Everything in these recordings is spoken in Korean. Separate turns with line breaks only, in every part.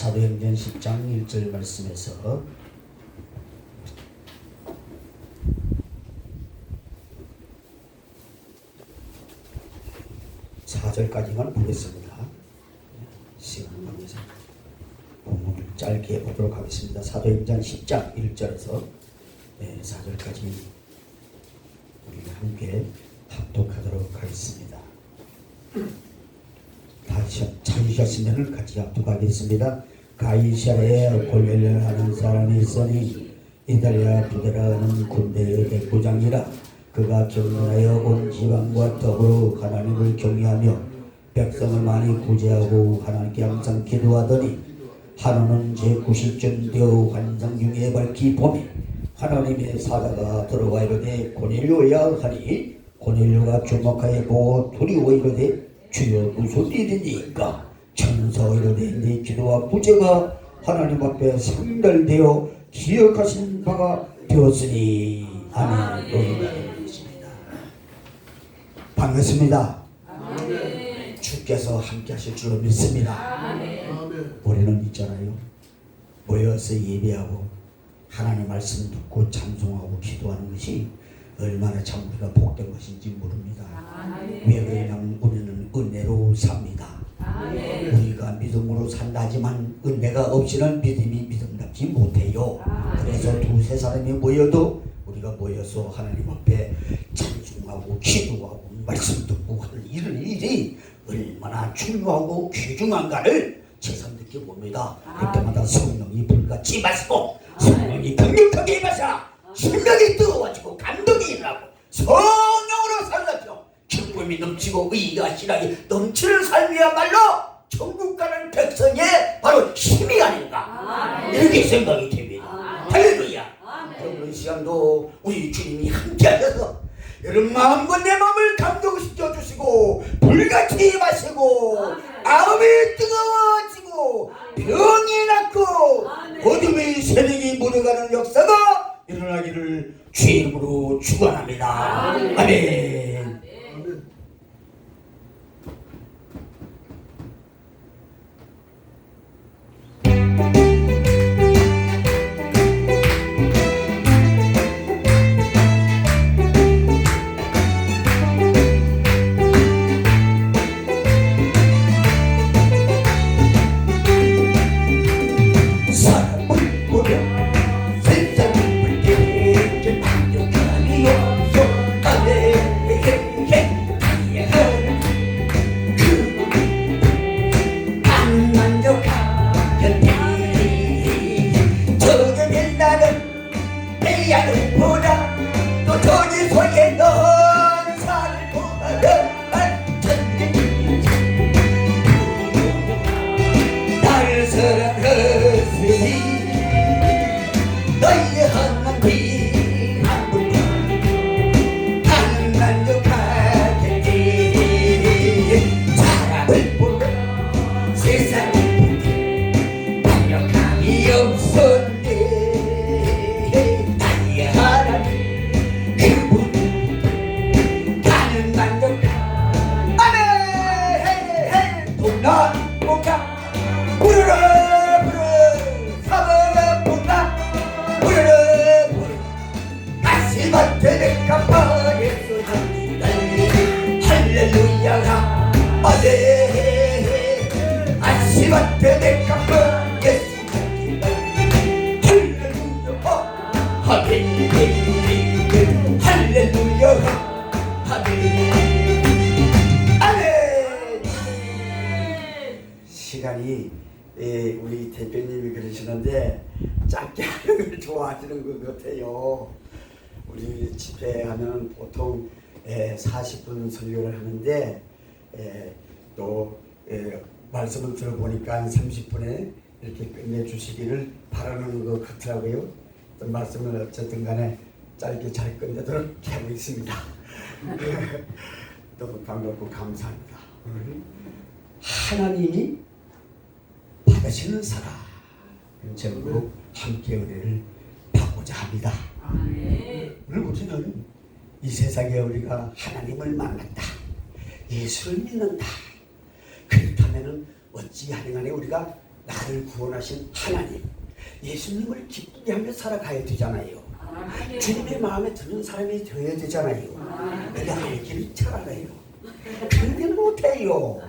사도행전 10장 1절 말씀에서 4절까지만 보겠습니다. 시간 관계상 본문을 짧게 보도록 하겠습니다. 사도행전 10장 1절에서 4절까지 우리가 함께 합독하도록 하겠습니다. 다시 찾으셨으면 같이 합독하겠습니다. 가이사랴에 골넬료라는 사람이 있으니 이달리아 부데라는 군대의 대부장이라. 그가 경륜하여 온 지방과 더불어 하나님을 경외하며 백성을 많이 구제하고 하나님께 항상 기도하더니 하루는 제90쯤 되어 환상 중에 밝히 보매 하나님의 사자가 들어와 이르되 고넬료야 하니 고넬료가 주목하여 보고 두려워 이르되 주여 무슨 일이니까. 천사가 이르되 네 기도와 구제가 하나님 앞에 상달되어 기억하신 바가 되었으니. 아멘. 반갑습니다. 아멘. 주께서 함께 하실 줄로 믿습니다. 아멘. 우리는 있잖아요, 모여서 예배하고 하나님의 말씀 듣고 찬송하고 기도하는 것이 얼마나 참 우리가 복된 것인지 모릅니다. 아멘. 왜 그러냐면 우리는 은혜로 삽니다. 아멘. 우리가 믿음으로 산다지만 은혜가 없이는 믿음이 믿음답지 못해요. 아멘. 그래서 두세 사람이 모여도 우리가 모여서 하나님 앞에 찬송하고 기도하고 말씀 듣고 하는 이런 일이 얼마나 중요하고 귀중한가를 새삼 느껴봅니다. 그때마다 성령이 불같이 임하시고 성령이 강력하게 임하사 심령이 뜨거워지고 감동이 일어나고 성령으로 살라며 기쁨이 넘치고 의가 신앙이 넘치는 삶이야말로 천국 가는 백성의 바로 힘이 아닌가, 이렇게 생각이 됩니다. 할렐루야. 여러분, 이 시간도 우리 주님이 함께 하셔서 여러분 마음과 내 마음을 감동시켜 주시고 불같이 임하시고 마음이 뜨거워지고 병이 낫고 어둠의 세력이 묻어가는 역사가 일어나기를 주의 이름으로 축원합니다. 아멘. 시간이 우리 대표님이 그러시는데 짧게 하는 걸 좋아하시는 것 같아요. 우리 집회하면 보통 40분 설교를 하는데 또 말씀을 들어보니까 30분에 이렇게 끝내주시기를 바라는 것 같더라고요. 또 말씀을 어쨌든 간에 짧게 잘 끝내도록 하고 있습니다. 너무 반갑고 감사합니다. 하나님이 받으시는 사람 제목으로 함께 은혜를 받고자 합니다. 오늘 우리는 이 세상에 우리가 하나님을 만났다, 예수를 믿는다. 그렇다면 어찌하는 간에 우리가 나를 구원하신 하나님, 예수님을 기쁘게 하며 살아가야 되잖아요. 주님의 마음에 드는 사람이 되어야 되잖아요. 내가 알기를 잘 알아요. 그런데 못해요.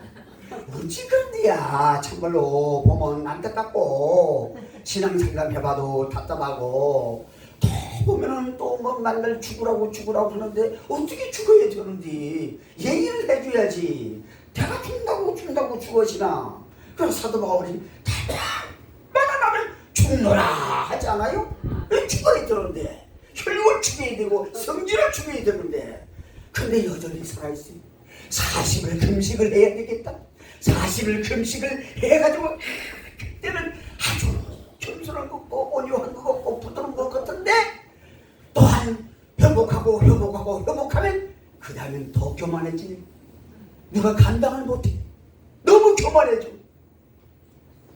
어찌 그런데야. 참말로 보면 안타깝고 신앙생활 해봐도 답답하고 또 보면은 또 뭐 맨날 죽으라고 하는데 어떻게 죽어야 되는지 얘기를 해줘야지. 내가 준다고 죽어지나. 그래서 사도 바울이 맨날 나는 죽노라 하지 않아요? 죽어야 되는데 혈육을 죽여야 되고 성질을 죽여야 되는데 근데 여전히 살아있어요. 40일 금식을 해야 되겠다. 40일 금식을 해가지고 그때는 아주 겸손한 것 같고 온유한 것 같고 부드러운 것 같은데 또한 회복하면 그 다음엔 더 교만해지네. 누가 감당을 못해. 너무 교만해져.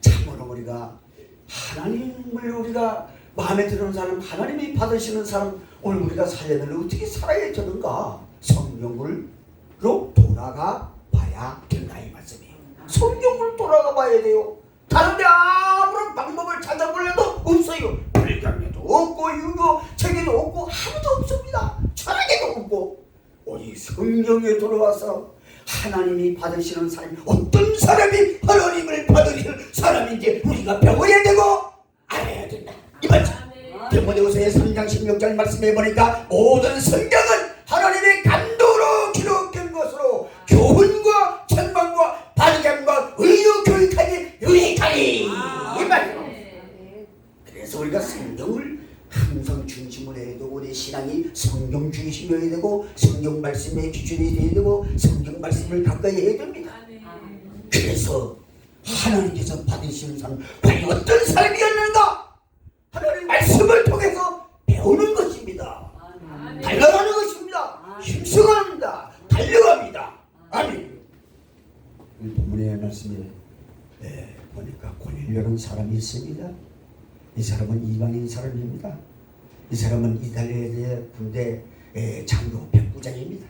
참으로 우리가 하나님을 우리가 마음에 드는 사람, 하나님이 받으시는 사람 오늘 우리가 살려면 어떻게 살아야 되는가? 성경으로 돌아가 봐야 된다 이 말씀이에요. 성경으로 돌아가 봐야 돼요. 다른데 아무런 방법을 찾아보려도 없어요. 불경에도 없고 유교 책에도 없고 아무도 없습니다. 철학에도 없고 오직 성경에 돌아와서 하나님이 받으시는 사람이 어떤 사람이 하나님을 받으시는 사람인지 우리가 배워야 되고 알아야 된다 이 말씀. 디모데후서의 3장 16절 말씀해 보니까 모든 성경은 하나님의 감동으로 기록된 것으로 교훈과 책망과 바르게함과 의로 교육하기 유익하니 이 말이에요. 그래서 우리가 성경을 항상 중심으로 해야 되고 우리 신앙이 성경 중심이어야 되고 성경 말씀의 기준이 되어야 되고 성경 말씀을 가까이 해야 됩니다. 그래서 하나님께서 받으시는 사람 과연 어떤 사람이었는가? 하나님 말씀을 통해서 배우는 것입니다. 달려가는 것입니다. 힘쓰고합니다. 달려갑니다. 아멘. 본문의 말씀에 보니까 고넬료라는 사람이 있습니다. 이 사람은 이방인 사람입니다. 이 사람은 이달리아 군대 장교 백부장입니다.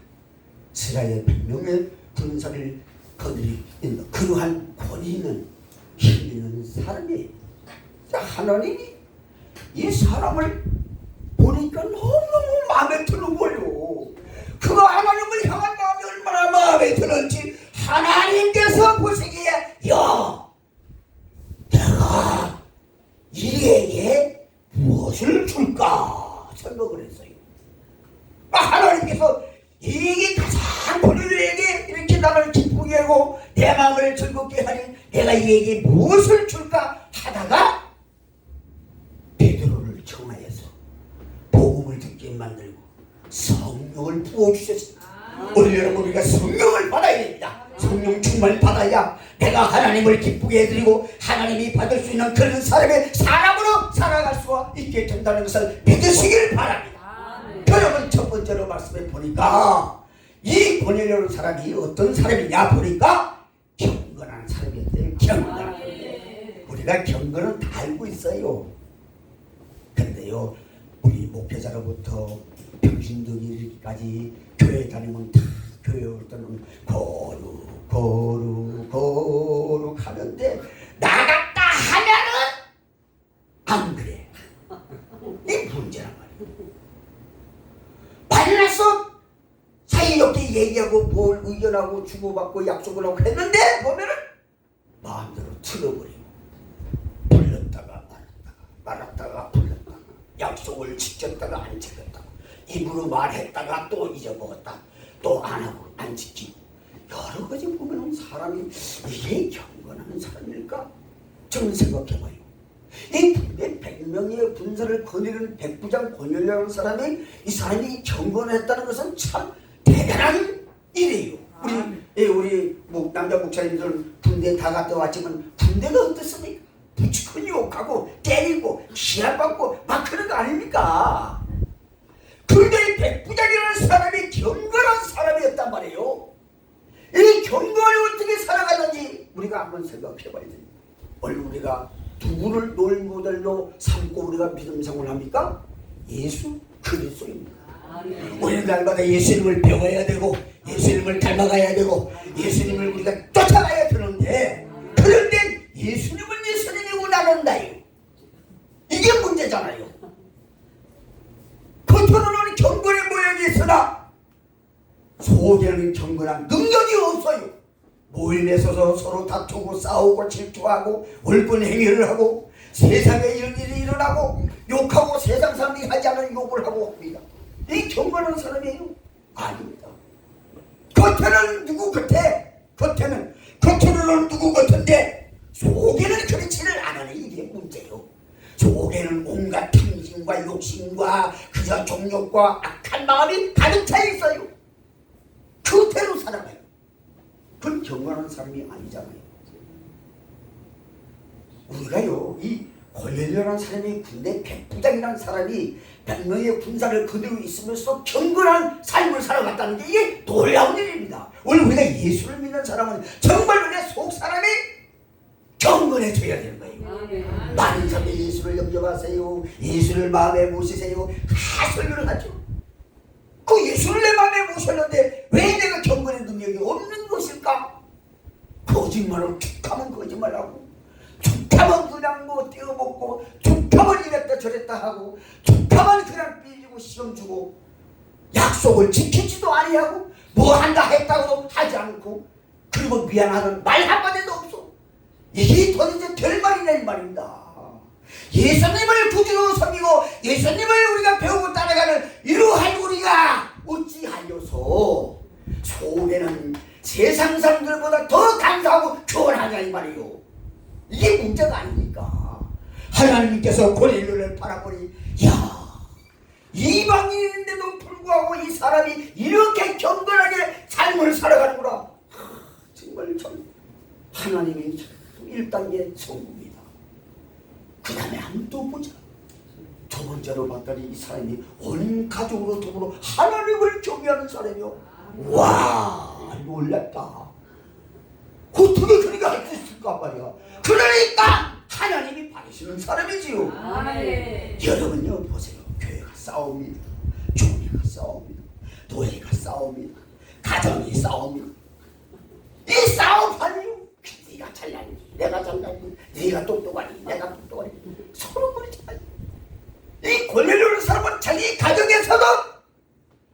이스라엘 100명의 군사를 거느리는 그러한 권위 있는 힘 있는 사람이에요. 하나님이 이 사람을 보니까 너무너무 마음에 드는 거예요. 그가 하나님을 향한 마음이 얼마나 마음에 드는지 하나님께서 보시기에 야 내가 이에게 무엇을 줄까 생각을 했어요. 하나님께서 이게 가장 본인에게 이렇게 나를 기쁘게 하고 내 마음을 즐겁게 하니 내가 이에게 무엇을 줄까 하다가 베드로를 청하여서 복음을 듣게 만들고 성령을 부어주셨습니다. 오늘 여러분 우리가 성령을 받아야 됩니다. 성령 충만을 받아야 내가 하나님을 기쁘게 해드리고 하나님이 받을 수 있는 그런 사람으로 살아갈 수가 있게 된다는 것을 믿으시길 바랍니다. 여러분 첫 번째로 말씀해 보니까 이 고넬료라는 사람이 어떤 사람이냐 보니까 경건한 사람이었대요. 경건한 우리가 경건은 다 알고 있어요. 근데요 우리 목회자로부터 평신도기까지 교회 다니면 다 교회 올 때는 거룩 하는데 나갔다 하면은 안 그래. 이 문제란 말이야. 만나서 사이좋게 얘기하고 뭘 의견하고 주고받고 약속을 하고 했는데 보면은 마음대로 틀어버리고 불렀다가 말았다가 불렀다가 약속을 지켰다가 안 지켰다가 입으로 말했다가 또 잊어먹었다 또 안 하고 안 지키고 여러 가지 보면은 사람이 이게 경건한 사람일까? 저는 생각해봐요. 이 군대 100명의 군사를 거느리는 백부장 고넬료라는 사람이 이 사람이 경건했다는 것은 참 대단한 일이에요. 우리 남자 목사님들 군대 다 갔다 왔지만 군대가 어떻습니까? 부치고 욕하고 때리고 시합받고 막 그런 거 아닙니까? 그런데 이 백부장이라는 사람이 경건한 사람이었단 말이에요. 이 경건이 어떻게 살아가는지 우리가 한번 생각해봐야 됩니다. 오늘 우리가 누구를 롤 모델로 삼고 우리가 믿음 생활을 합니까? 예수 그리스도입니다. 우리는 날마다 예수님을 배워야 되고 예수님을 닮아가야 되고 예수님을 우리가 쫓아가야 되는데 그런데 예수님은 한다요. 이게 문제잖아요. 겉으로는 경건의 모양이 있으나 속에는 경건한 능력이 없어요. 모임에 서서 서로 다투고 싸우고 질투하고 얼굴 행위를 하고 세상에 이런 일이 일어나고 욕하고 세상 사람들이 하지 않은 욕을 하고 합니다. 이 경건한 사람이에요? 아닙니다. 겉에는 누구 같아? 겉으로는 누구 같은데 속에는 그렇지를 않으니 이게 문제요. 속에는 온갖 탐심과 욕심과 그저 정욕과 악한 마음이 가득 차 있어요. 그대로 살아가요. 그건 경건한 사람이 아니잖아요. 우리가요, 이 골리앗이라는 사람이 군대 백부장이라는 사람이 100명의 군사를 그대로 있으면서 경건한 삶을 살아갔다는 게 이게 놀라운 일입니다. 오늘 우리가 예수를 믿는 사람은 정말 내 속 사람이 경건해져야 되는 거예요. 많은 사람이 예수를 영접하세요, 예수를 마음에 모시세요, 다 설교를 하죠. 그 예수를 내 마음에 모셨는데 왜 내가 경건의 능력이 없는 것일까? 거짓말을 툭하면 거짓말하고, 툭하면 그냥 뭐 떼어먹고, 툭하면 이랬다 저랬다 하고, 툭하면 그냥 삐지고 시험 주고, 약속을 지키지도 아니하고 뭐 한다 했다고도 하지 않고, 그리고 미안하는 말 한마디도 없어. 이게 도대체 별 말이냐 이 말입니다. 예수님을 구주로 섬기고 예수님을 우리가 배우고 따라가는 이러한 우리가 어찌하여서 속에는 세상 사람들보다 더 감사하고 교만하냐 이 말이요. 이게 문제가 아닙니까? 하나님께서 골리앗을 바라보니 야, 이방인인데도 불구하고 이 사람이 이렇게 경건하게 삶을 살아가는구나. 정말 참 하나님이 참 1단계 성공입니다. 그 다음에 한번 또 보자. 두 번째로 봤더니 이 사람이 온 가족으로 더불어 하나님을 경외하는 사람이요. 와, 놀랐다. 어떻게 그리가 할 수 있을까 말이야. 그러니까 하나님이 받으시는 사람이지요. 여러분요 보세요. 교회가 싸웁니다. 교회가 싸웁니다. 노예가 싸웁니다. 가정이 싸웁니다. 이 싸움판이요. 네가 잘나니 내가 잘나니, 네가 똑똑하니 내가 똑똑하니, 서로 그렇잖아요. 이 골리앗이라는 사람은 자기 가정에서도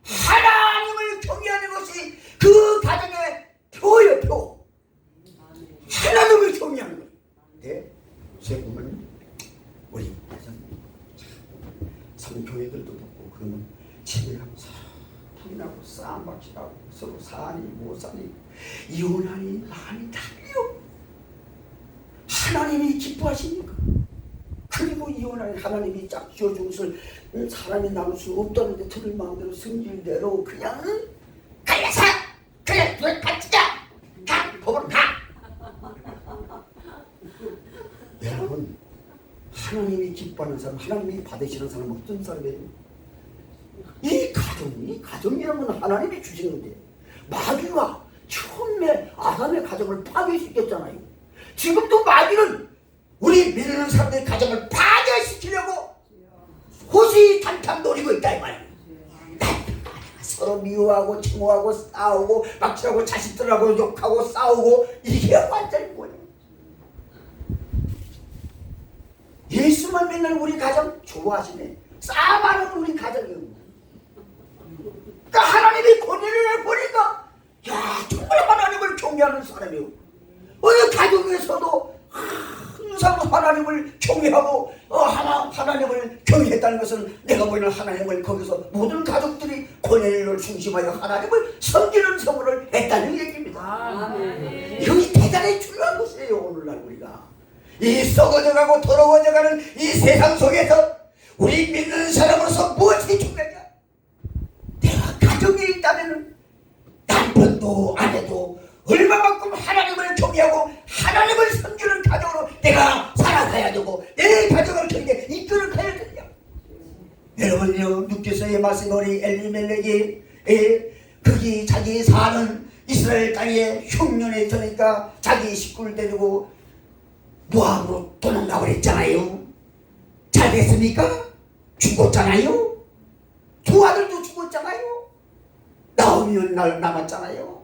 하나님을 경외하는 것이 그 가정의 표예요. 표. 하나님을 경외하는 거예요. 네? 제 보면 우리 성교회들도 듣고 그러면 집에 가면 사랑하고 싸움박질하고 서로 사니 못 사니 이혼하니 난이 달려. 하나님이 기뻐하십니까? 그리고 이혼하니 하나님이 짝 지어준 것을 사람이 나눌 수 없다는데 들을 마음대로 성질대로 그냥 갈라서 그냥 둘 같이자 가 법으로 가. 여러분, 하나님이 기뻐하는 사람, 하나님이 받으시는 사람은 어떤 사람이에요? 이 가정이라는 건 하나님이 주신 건데 마귀가 처음에 아담의 가정을 파괴시켰잖아요. 지금도 마귀는 우리 믿는 사람들의 가정을 파괴시키려고 호시탐탐 노리고 있다 이 말이에요. 서로 미워하고 증오하고 싸우고 막칠하고 자식들하고 욕하고 싸우고 이게 완전히 뭐예요? 예수만 믿는 우리 가정 좋아하시네. 싸움하는 우리 가정이에요. 그러니까 하나님이 권위를 보니까 야, 정말 하나님을 경외하는 사람이에요. 어느 가정에서도 항상 하나님을 경외하고 하나님을 경외했다는 것은 내가 보이는 하나님을 거기서 모든 가족들이 권위를 중심하여 하나님을 섬기는 생활을 했다는 얘기입니다. 이것이 대단히 중요한 것이에요. 오늘날 우리가 이 썩어져가고 더러워져가는 이 세상 속에서 우리 믿는 사람으로서 무엇이 중요하냐? 내가 가정에 있다면 남편도 아내도 얼마만큼 하나님을 경외하고 하나님을 섬기는 가정으로 내가 살아가야 되고 내 가정을 그렇게 이끌어 가야 되냐. 여러분요, 누께서의 말씀 우리 엘리멜렉이 거기 자기 사는 이스라엘 땅에 흉년에 있으니까 자기 식구를 데리고 모압으로 도망가고 그랬잖아요. 잘 됐습니까? 죽었잖아요. 두 아들도 죽었잖아요. 나오면 날 남았잖아요.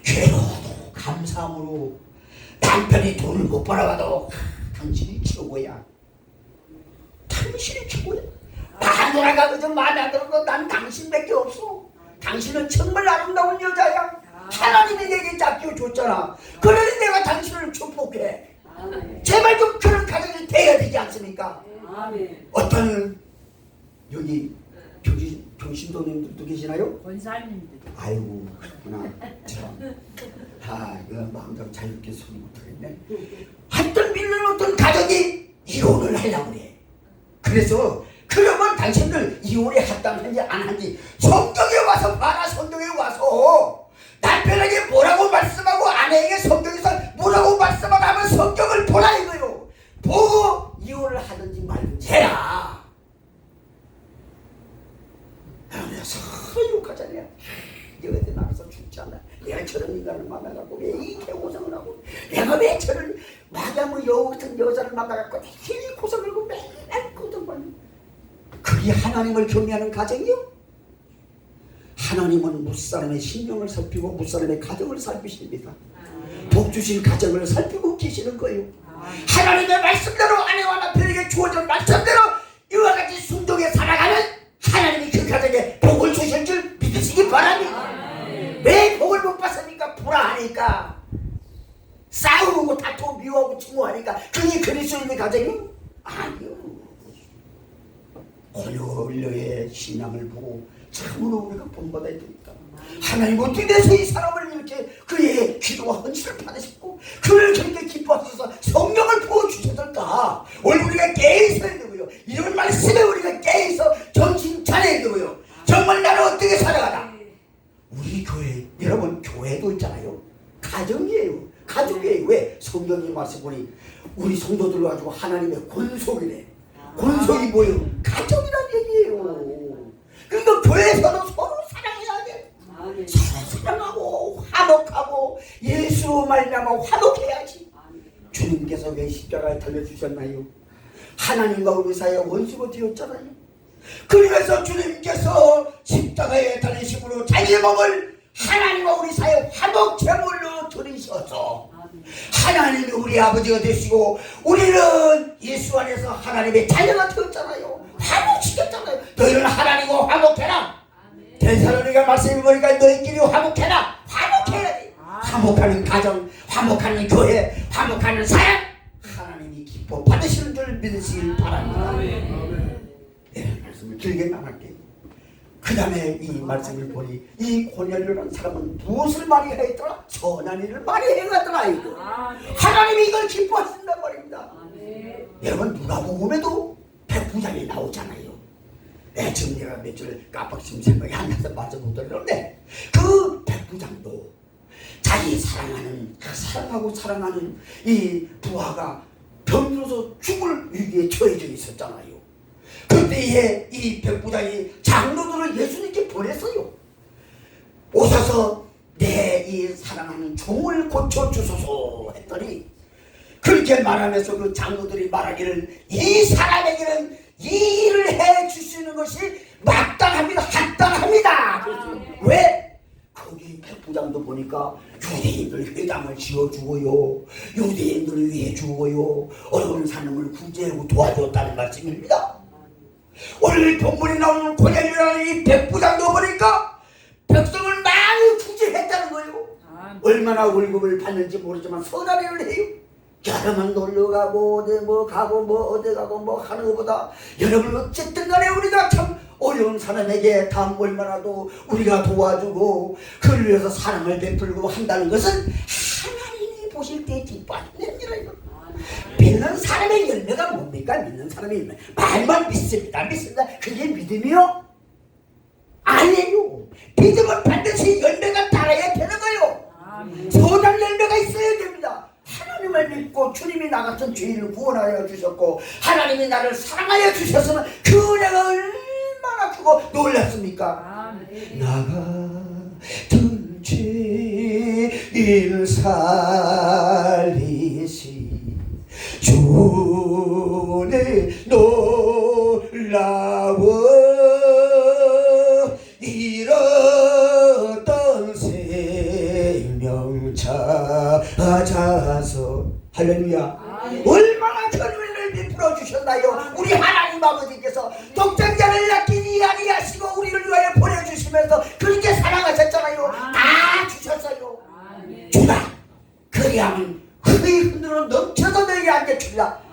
괴로워도 감사함으로 남편이 돈을 못 벌어봐도 당신이 최고야. 당신이 최고야. 마누라가 그저 마음에 안 들어도 난 당신밖에 없어. 당신은 정말 아름다운 여자야. 하나님이 내게 짝지어줬잖아. 그러니 내가 당신을 축복해. 제발 좀 그런 가정이 돼야 되지 않습니까? 어떤 여기 교신도님들도 계시나요?
권사님들.
아이고 그렇구나. 참. 이거 마음대로 자유롭게 소리 못하겠네. 하여튼 믿는 어떤 가정이 이혼을 하려고 그래. 그래서 그러면 당신들 이혼에 합당한지 안 한지 성경에 와서 봐라. 성경에 와서 남편에게 뭐라고 말씀하고 아내에게 성경에서 뭐라고 말씀하고 하면 성경을 보라 이거요. 보고 이혼을 하든지 말든지 해라. 내가 서로 욕하잖아요. 너희들 나가서 죽지 않아. 내가 저런 인간을 만나갖고 왜 이렇게 고생을 하고, 내가 왜 저런 마담의 여우 같은 여자를 만나갖고 이렇게 고생을 하고 맨날 고통을. 그게 하나님을 경외하는 가정이요? 하나님은 무사람의 신경을 살피고 무사람의 가정을 살피십니다. 복 주신 가정을 살피고 계시는 거예요. 하나님의 말씀대로 아내와 남편에게 주어진 말씀대로 이와 같이 순종에 살아가는 하나님이 그 가정에 복을 주실 줄 믿으시기 바랍니다. 왜 복을 못 받습니까? 불화하니까, 싸우고 다투고 미워하고 증오하니까. 그게 그리스도인의 가정이요? 아니요. 고려의 신앙을 보고 참으로 우리가 본받아야 됩니다. 하나님 어떻게 돼서 이 사람을 이렇게 그의 기도와 헌신을 받으셨고 그를 그렇게 기뻐하셔서 성령을 부어주셨을까? 오늘 우리가 깨어있어야 되고요. 이런 말씀에 우리가 깨어있어 정신 차려야 되고요. 정말 나는 어떻게 살아가나? 우리 교회, 여러분 교회도 있잖아요. 가정이에요. 가족이에요. 왜? 성경의 말씀 보니 우리 성도들 가지고 하나님의 권속이래. 권속이 뭐예요? 가정이란 얘기예요. 그러니까 교회에서도 서로 사랑해야 돼. 서로 사랑하고 화목하고 예수로 말미암아 화목해야지. 주님께서 왜 십자가에 달려주셨나요? 하나님과 우리 사이에 원수가 되었잖아요. 그러면서 주님께서 십자가에 달리심으로 자기의 몸을 하나님과 우리 사이에 화목 제물로 드리셔서 하나님이 우리 아버지가 되시고 우리는 예수 안에서 하나님의 자녀가 되었잖아요. 화목시켰잖아요. 너희는 하나님과 화목해라. 데살로니가 말씀을 보니까 너희끼리 화목해라. 화목해야 돼. 화목하는 가정, 화목하는 교회, 화목하는 사람, 하나님이 기뻐 받으시는 줄 믿으시길 바랍니다. 네, 말씀을 길게 나갈게요. 그 다음에 이 말씀을 보니 이 고넬료라는 사람은 무엇을 많이 했더라? 선한 일을 많이 해갔더라. 하나님이 이걸 기뻐하신단 말입니다. 여러분 누가복음에도 백부장이 나오잖아요. 지금 내가 며칠 깜빡 생각이 안 나서 말씀 못 드렸는데 그 백부장도 자기 사랑하고 사랑하는 이 부하가 병들어서 죽을 위기에 처해져 있었잖아요. 그때에 이 백부장이 장로들을 예수님께 보냈어요. 오셔서 내 이 사랑하는 종을 고쳐주소서 했더니 그렇게 말하면서 그 장로들이 말하기를 이 사람에게는 이 일을 해주시는 것이 마땅합니다. 합당합니다. 왜? 거기 백부장도 보니까 유대인들 회당을 지어주고요, 유대인들을 위해 주고요, 어려운 사람을 구제하고 도와줬다는 말씀입니다. 오늘 본문에 나오는 고넬료라는 이 백부장도 보니까 백성을 많이 구제했다는 거예요. 얼마나 월급을 받는지 모르지만 선한 일을 해요. 여러분 놀러가고 어디 가고 뭐 하는 것보다 여러분 어쨌든 간에 우리가 참 어려운 사람에게 다음 얼마나도 우리가 도와주고 그를 위해서 사랑을 베풀고 한다는 것은 하나님이 보실 때 기뻐하는 일이라 이거. 믿는 사람의 열매가 뭡니까? 믿는 사람의 열매. 말만 믿습니다. 그게 믿음이요? 아니에요. 믿음은 반드시 열매가 따라야 되는 거예요. 선한 열매가 있어야 됩니다. 하나님을 믿고 주님이 나 같은 죄인을 구원하여 주셨고 하나님이 나를 사랑하여 주셨으면 그 은혜가 얼마나 크고 놀랐습니까? 나 같은 죄인 살리시 주의 놀라워 잃었던 생명 찾아서 얼마나 큰 은혜를 베풀어 주셨나요? 우리 하나님 아버지께서 독생자를 낳기니 아니하시고 우리를 위하여 보내주시면서 그렇게 사랑하셨잖아요. 다 주셨어요. 주라. 그리하면 흙의 흔들어 넘쳐서 너에게 안겨주리라.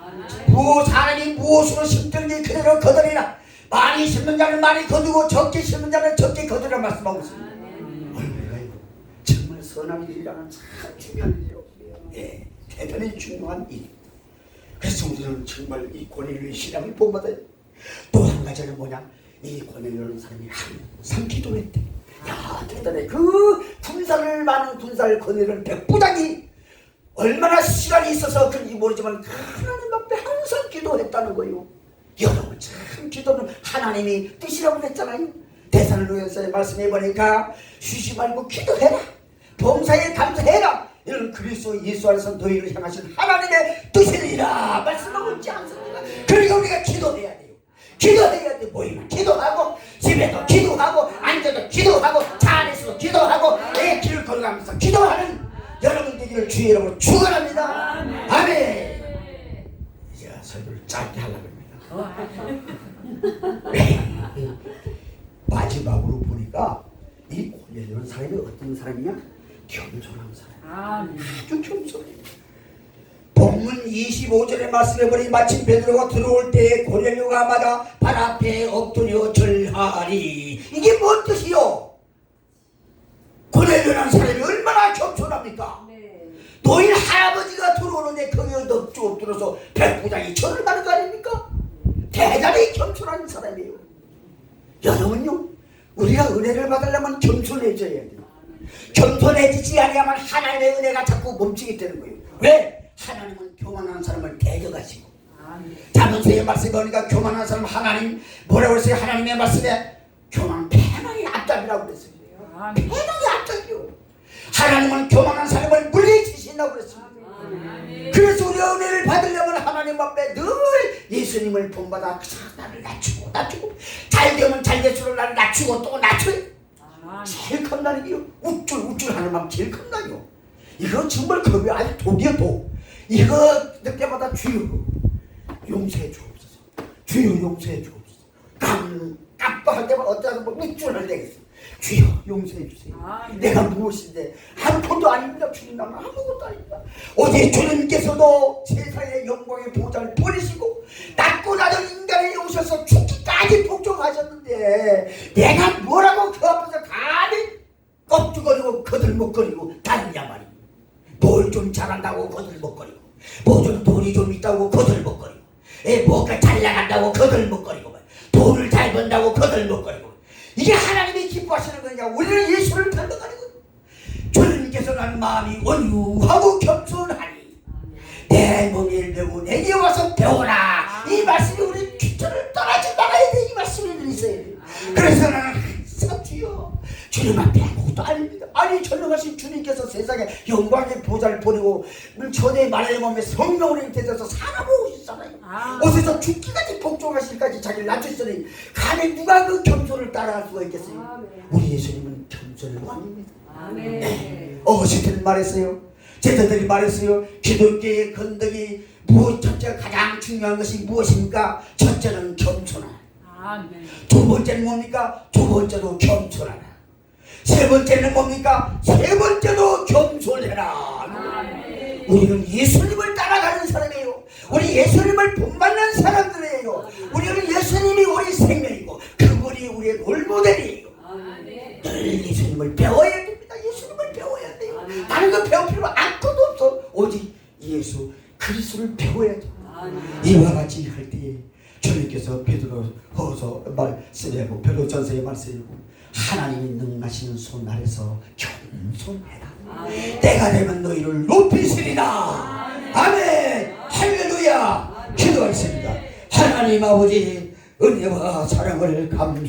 하나님 무엇으로 심든지 그대로 거두리라. 많이 심는 자는 많이 거두고 적게 심는 자는 적게 거두리라 말씀하고 있습니다. 정말 선한 일이라는 참 중요한 일이요. 예, 대단히 중요한 일. 그래서 우리는 정말 이 고넬료 신앙을 본받아요. 또 한 가지는 뭐냐? 이 고넬료라는 사람이 항상 기도했대. 야, 대단해. 그 군사를 많은 군사를 거느리는 백부장이 얼마나 시간이 있어서 그런지 모르지만 하나님 앞에 항상 기도했다는 거예요. 여러분 참 기도는 하나님이 뜻이라고 그랬잖아요. 데살로니가서의 말씀해 보니까 쉬지 말고 기도해라. 봉사에 감사해라. 이런 그리스도 예수 안에서 너희를 향하신 하나님의 뜻이니라 말씀하고 있지 않습니까? 그러니까 우리가 기도해야 돼요. 기도해야 돼. 모이면 기도하고 집에도 기도하고 앉아도 기도하고 차 안에서도 기도하고 내 길을 걸어가면서 기도하는 여러분 되기를 주의 이름으로 축원합니다. 아멘. 이제 설교를 짧게 하려고 합니다. 마지막으로 보니까 이 고넬료라는 사람이 어떤 사람이냐? 겸손한 사람. 아주 겸손해. 본문 25절의 말씀해 보니 마침 베드로가 들어올 때에 고넬료가 마다 발 앞에 엎드려 절하리. 이게 뭔 뜻이요? 고넬료라는 사람이 얼마나 겸손합니까? 노인 할아버지가 들어오는데 거기에 엎드려서 백부장이 절을 하는 거 아닙니까? 대단히 겸손한 사람이에요. 여러분요, 우리가 은혜를 받으려면 겸손해져야 돼요. 겸손해지지 아니하면 하나님의 은혜가 자꾸 멈추게 되는 거예요. 왜? 하나님은 교만한 사람을 대적하시고. 자문서의 말씀에 보니까 교만한 사람 하나님 뭐라고 했어요? 하나님의 말씀에 교만은 패망의 앞잡이라고 그랬어요. 패망의 앞잡이요. 하나님은 교만한 사람을 물리치신다고 그랬습니다. 그래서 우리가 은혜를 받으려면 하나님 앞에 늘 예수님을 본받아 나를 낮추고 잘되면 잘될수록 나를 낮추고 또 낮춰요. 제일 컵나는게요. 우쭐하는 마음 제일 컵나요. 이거 정말 겁이 아주 독이요 독. 이거 늦게마다 주여 용서해 주옵소서. 주여 용서해 주옵소서. 깜빡할 때마다 어쩌다 우쭐할 때가 있어. 주여 용서해 주세요. 내가 무엇인데 아무것도 아닙니다. 주님 나는 아무것도 아닙니다. 어제 주님께서도 세상의 영광의 보좌를 버리시고 낮고 낮은 인간에 오셔서 죽기까지 복종하셨는데 내가 뭐라고 그 앞에서 감히 껍죽거리고 거들먹거리고 다니냐 말이야. 뭘 좀 잘한다고 거들먹거리고 뭐 좀 돈이 좀 있다고 거들먹거리고 뭐가 잘 나간다고 거들먹거리고 돈을 잘 번다고 거들먹거리고 이게 하나님이 기뻐하시는 거냐? 우리는 예수를 닮아가는 거예요. 주님께서 나는 마음이 온유하고 겸손하니 내 몸을 배우고 내게 와서 배워라. 이 말씀이 우리 귀천을 떠나지 말아야 돼. 이 말씀이 있어야 돼. 그래서 나는 항상 주여 주님 앞에 아무것도 아닙니다. 아니 전능하신 주님께서 세상에 영광의 보좌를 보내고 전에 말의 몸에 성령으로 인태해서 살아보고 있잖아요. 어디서 죽기까지 복종하실까지 자기를 낮추시니 감히 누가 그 겸손을 따라할 수가 있겠어요? 우리 예수님은 겸손의 왕입니다. 네. 어거스틴은 말했어요. 제자들이 말했어요. 기독교의 건덕이 첫째 가장 중요한 것이 무엇입니까? 첫째는 겸손하라. 두 번째는 뭡니까? 두 번째도 겸손하라. 세 번째는 뭡니까? 세 번째도 겸손해라. 우리는 예수님을 따라가는 사람이에요. 우리 예수님을 본받는 사람들이에요. 우리는 예수님이 우리 생명이고 그분이 우리의 롤모델이에요. 늘 예수님을 배워야 됩니다. 예수님을 배워야 돼요. 다른 거 배울 필요 아무것도 없어. 오직 예수 그리스도를 배워야 돼요. 이와 같이 할 때에 주님께서 베드로후서 말씀하고 베드로전서의 말씀이고 하나님이 능하시는 손 아래서 겸손해라. 때가 되면 너희를 높이시리라. 아멘. 할렐루야. 기도하겠습니다. 하나님 아버지 은혜와 사랑을 감사